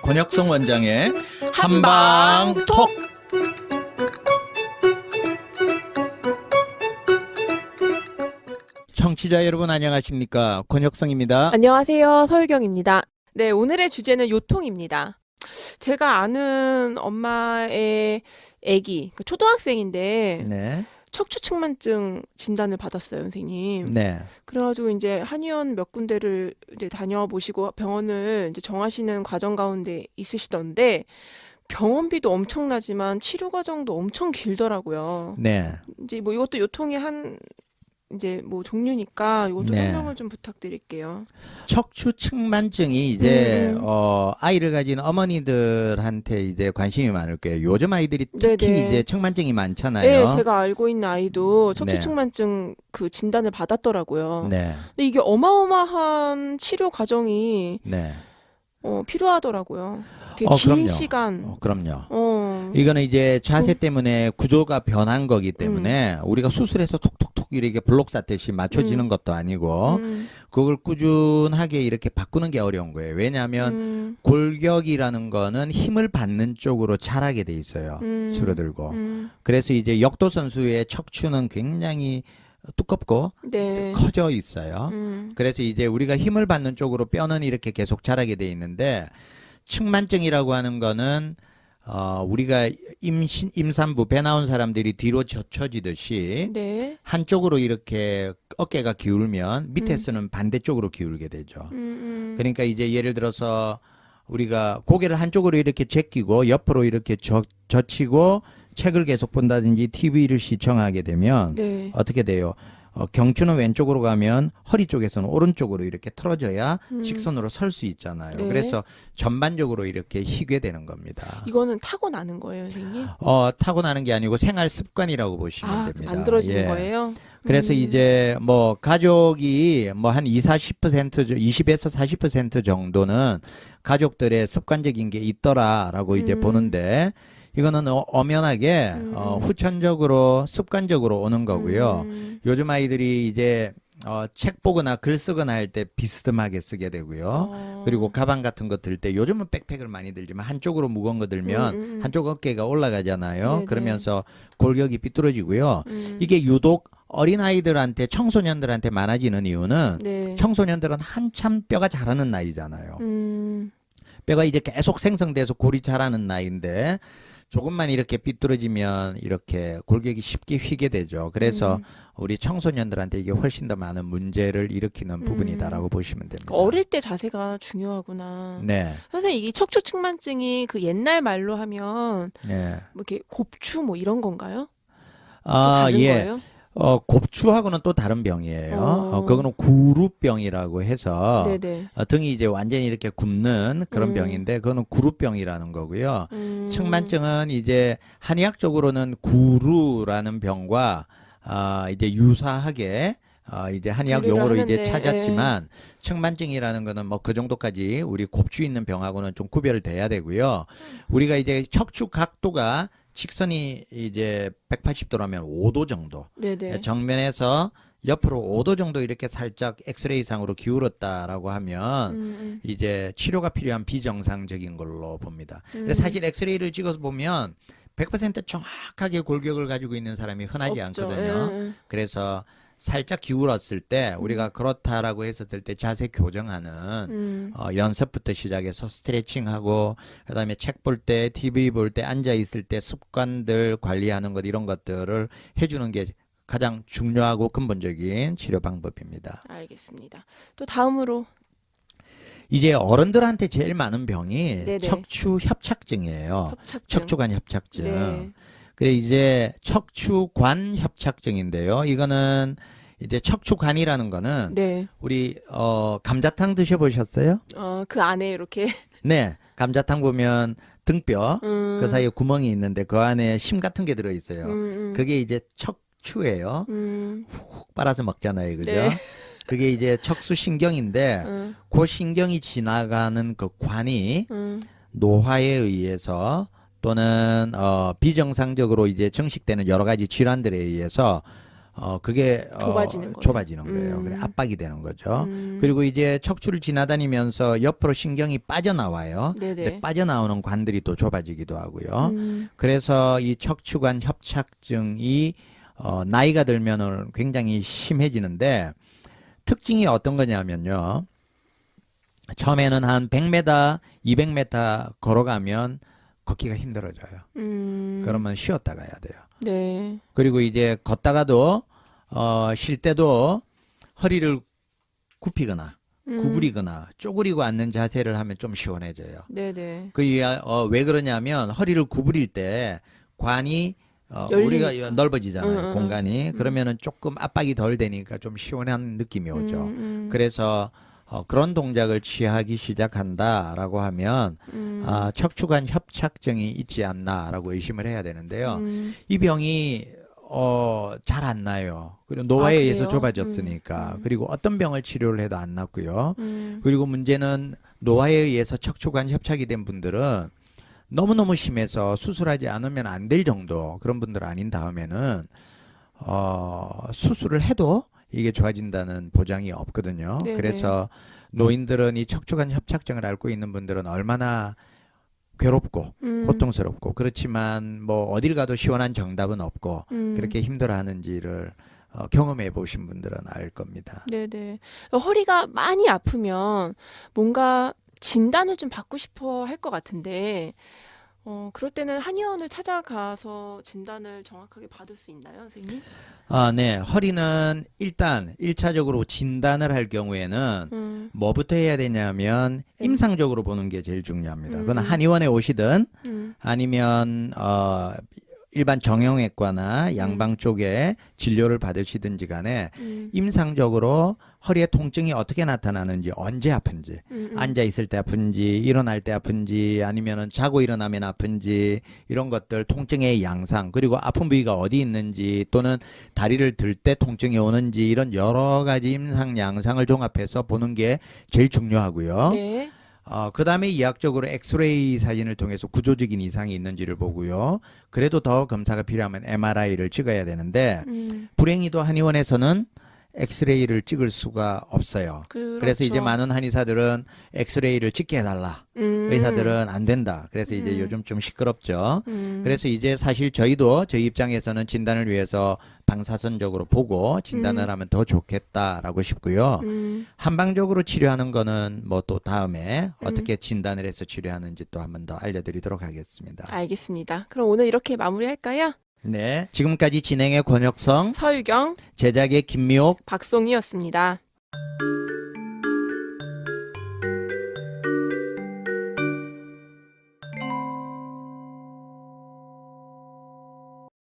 권혁성 원장의 한방톡. 청취자 여러분 안녕하십니까? 권혁성입니다. 안녕하세요. 서유경입니다. 네, 오늘의 주제는 요통입니다. 제가 아는 엄마의 아기, 초등학생인데 네. 척추측만증 진단을 받았어요, 선생님. 네. 그래가지고 이제 한의원 몇 군데를 이제 다녀보시고 병원을 이제 정하시는 과정 가운데 있으시던데 병원비도 엄청나지만 치료 과정도 엄청 길더라고요. 네. 이제 뭐 이것도 요통의 한 이제 뭐 종류니까 이것도 네. 설명을 좀 부탁드릴게요. 척추측만증이 이제 아이를 가진 어머니들한테 이제 관심이 많을 거예요. 요즘 아이들이 특히 네네. 이제 측만증이 많잖아요. 네, 제가 알고 있는 아이도 네. 척추측만증 그 진단을 받았더라고요. 네. 근데 이게 어마어마한 치료 과정이 네. 필요하더라고요. 되게 긴 그럼요. 시간. 그럼요. 이거는 이제 자세 때문에 구조가 변한 거기 때문에 우리가 수술해서 톡톡톡 이렇게 블록 쌓듯이 맞춰지는 것도 아니고 그걸 꾸준하게 이렇게 바꾸는 게 어려운 거예요. 왜냐하면 골격이라는 거는 힘을 받는 쪽으로 자라게 돼 있어요. 줄어들고. 그래서 이제 역도 선수의 척추는 굉장히 두껍고 네. 커져 있어요. 그래서 이제 우리가 힘을 받는 쪽으로 뼈는 이렇게 계속 자라게 돼 있는데 측만증이라고 하는 거는 우리가 임산부 배 나온 사람들이 뒤로 젖혀지듯이 네. 한쪽으로 이렇게 어깨가 기울면 밑에서는 반대쪽으로 기울게 되죠. 그러니까 이제 예를 들어서 우리가 고개를 한쪽으로 이렇게 제끼고 옆으로 이렇게 젖히고 책을 계속 본다든지 TV를 시청하게 되면 네. 어떻게 돼요? 경추는 왼쪽으로 가면 허리 쪽에서는 오른쪽으로 이렇게 틀어져야 직선으로 설 수 있잖아요. 네. 그래서 전반적으로 이렇게 희게 되는 겁니다. 이거는 타고나는 거예요, 선생님? 타고나는 게 아니고 생활 습관이라고 보시면 됩니다. 만들어지는 예. 거예요? 그래서 이제 뭐 가족이 뭐 한 20에서 40% 정도는 가족들의 습관적인 게 있더라라고 이제 보는데 이거는 엄연하게 후천적으로 습관적으로 오는 거고요. 요즘 아이들이 이제 책 보거나 글 쓰거나 할 때 비스듬하게 쓰게 되고요. 그리고 가방 같은 거 들 때 요즘은 백팩을 많이 들지만 한쪽으로 무거운 거 들면 한쪽 어깨가 올라가잖아요. 네네. 그러면서 골격이 삐뚤어지고요. 이게 유독 어린아이들한테 청소년들한테 많아지는 이유는 네. 청소년들은 한참 뼈가 자라는 나이잖아요. 뼈가 이제 계속 생성돼서 골이 자라는 나이인데 조금만 이렇게 삐뚤어지면 이렇게 골격이 쉽게 휘게 되죠. 그래서 우리 청소년들한테 이게 훨씬 더 많은 문제를 일으키는 부분이다라고 보시면 됩니다. 어릴 때 자세가 중요하구나. 네. 선생님, 이 척추측만증이 그 옛날 말로 하면 네. 뭐 이렇게 곱추 뭐 이런 건가요? 또 아, 다른 예. 거예요? 곱추하고는 또 다른 병이에요. 그거는 구루병이라고 해서 네네. 등이 이제 완전히 이렇게 굽는 그런 병인데 그거는 구루병이라는 거고요. 측만증은 이제 한의학적으로는 구루라는 병과 이제 유사하게 이제 한의학 분류를 용어로 이제 하는데, 찾았지만 측만증이라는 거는 뭐 그 정도까지 우리 곱추 있는 병하고는 좀 구별돼야 되고요. 우리가 이제 척추 각도가 직선이 이제 180도라면 5도 정도. 네네. 정면에서 옆으로 5도 정도 이렇게 살짝 엑스레이 상으로 기울었다라고 하면 이제 치료가 필요한 비정상적인 걸로 봅니다. 근데 사실 엑스레이를 찍어서 보면 100% 정확하게 골격을 가지고 있는 사람이 흔하지 없죠. 않거든요. 그래서 살짝 기울었을 때 우리가 그렇다라고 했었을 때 자세 교정하는 연습부터 시작해서 스트레칭하고 그다음에 책 볼 때 TV 볼 때 앉아 있을 때 습관들 관리하는 것 이런 것들을 해주는 게 가장 중요하고 근본적인 치료 방법입니다. 알겠습니다. 또 다음으로 이제 어른들한테 제일 많은 병이 네네. 척추 협착증이에요. 협착증. 척추관 협착증. 네. 그래 이제 척추관 협착증인데요. 이거는 이제 척추관이라는 거는 네. 우리 감자탕 드셔보셨어요? 그 안에 이렇게 네, 감자탕 보면 등뼈 그 사이에 구멍이 있는데 그 안에 심 같은 게 들어 있어요. 그게 이제 척추예요. 훅 빨아서 먹잖아요, 그죠? 네. 그게 이제 척수신경인데 그 신경이 지나가는 그 관이 노화에 의해서 또는 비정상적으로 이제 증식되는 여러 가지 질환들에 의해서 그게 좁아지는 거예요. 좁아지는 거예요. 그래 압박이 되는 거죠. 음. 그리고 이제 척추를 지나다니면서 옆으로 신경이 빠져나와요. 네네. 근데 빠져나오는 관들이 또 좁아지기도 하고요. 음. 그래서 이 척추관 협착증이 나이가 들면은 굉장히 심해지는데 특징이 어떤 거냐면요. 처음에는 한 100m, 200m 걸어가면 걷기가 힘들어져요. 그러면 쉬었다 가야 돼요. 네. 그리고 이제 걷다가도 쉴 때도 허리를 굽히거나 구부리거나 쪼그리고 앉는 자세를 하면 좀 시원해져요. 네네. 왜 그러냐면 허리를 구부릴 때 관이 열리니까. 우리가 넓어지잖아요. 공간이. 음. 그러면은 조금 압박이 덜 되니까 좀 시원한 느낌이 오죠. 음. 그래서 그런 동작을 취하기 시작한다라고 하면 척추관 협착증이 있지 않나라고 의심을 해야 되는데요. 이 병이 잘 안 나요. 그리고 노화에 의해서 그래요? 좁아졌으니까. 그리고 어떤 병을 치료를 해도 안 낫고요. 음. 그리고 문제는 노화에 의해서 척추관 협착이 된 분들은 너무너무 심해서 수술하지 않으면 안 될 정도 그런 분들 아닌 다음에는 수술을 해도 이게 좋아진다는 보장이 없거든요. 네네. 그래서 노인들은 이 척추관 협착증을 앓고 있는 분들은 얼마나 괴롭고 고통스럽고 그렇지만 뭐 어딜 가도 시원한 정답은 없고 그렇게 힘들어하는지를 경험해 보신 분들은 알 겁니다. 네네. 허리가 많이 아프면 뭔가 진단을 좀 받고 싶어 할 것 같은데, 그럴 때는 한의원을 찾아가서 진단을 정확하게 받을 수 있나요, 선생님? 네. 허리는 일단 1차적으로 진단을 할 경우에는 뭐부터 해야 되냐면 임상적으로 보는 게 제일 중요합니다. 그건 한의원에 오시든 아니면 일반 정형외과나 양방 쪽에 진료를 받으시든지 간에 임상적으로 허리의 통증이 어떻게 나타나는지, 언제 아픈지, 앉아 있을 때 아픈지, 일어날 때 아픈지, 아니면은 자고 일어나면 아픈지, 이런 것들, 통증의 양상, 그리고 아픈 부위가 어디 있는지, 또는 다리를 들 때 통증이 오는지, 이런 여러 가지 임상 양상을 종합해서 보는 게 제일 중요하고요. 네. 그 다음에 이학적으로 엑스레이 사진을 통해서 구조적인 이상이 있는지를 보고요. 그래도 더 검사가 필요하면 MRI를 찍어야 되는데, 불행히도 한의원에서는 엑스레이를 찍을 수가 없어요. 그렇죠. 그래서 이제 많은 한의사들은 엑스레이를 찍게 해달라. 의사들은 안 된다. 그래서 이제 요즘 좀 시끄럽죠. 그래서 이제 사실 저희도 저희 입장에서는 진단을 위해서 방사선적으로 보고 진단을 하면 더 좋겠다라고 싶고요. 한방적으로 치료하는 거는 뭐 또 다음에 어떻게 진단을 해서 치료하는지 또 한 번 더 알려드리도록 하겠습니다. 알겠습니다. 그럼 오늘 이렇게 마무리할까요? 네. 지금까지 진행의 권혁성, 서유경, 제작의 김미옥, 박송이었습니다.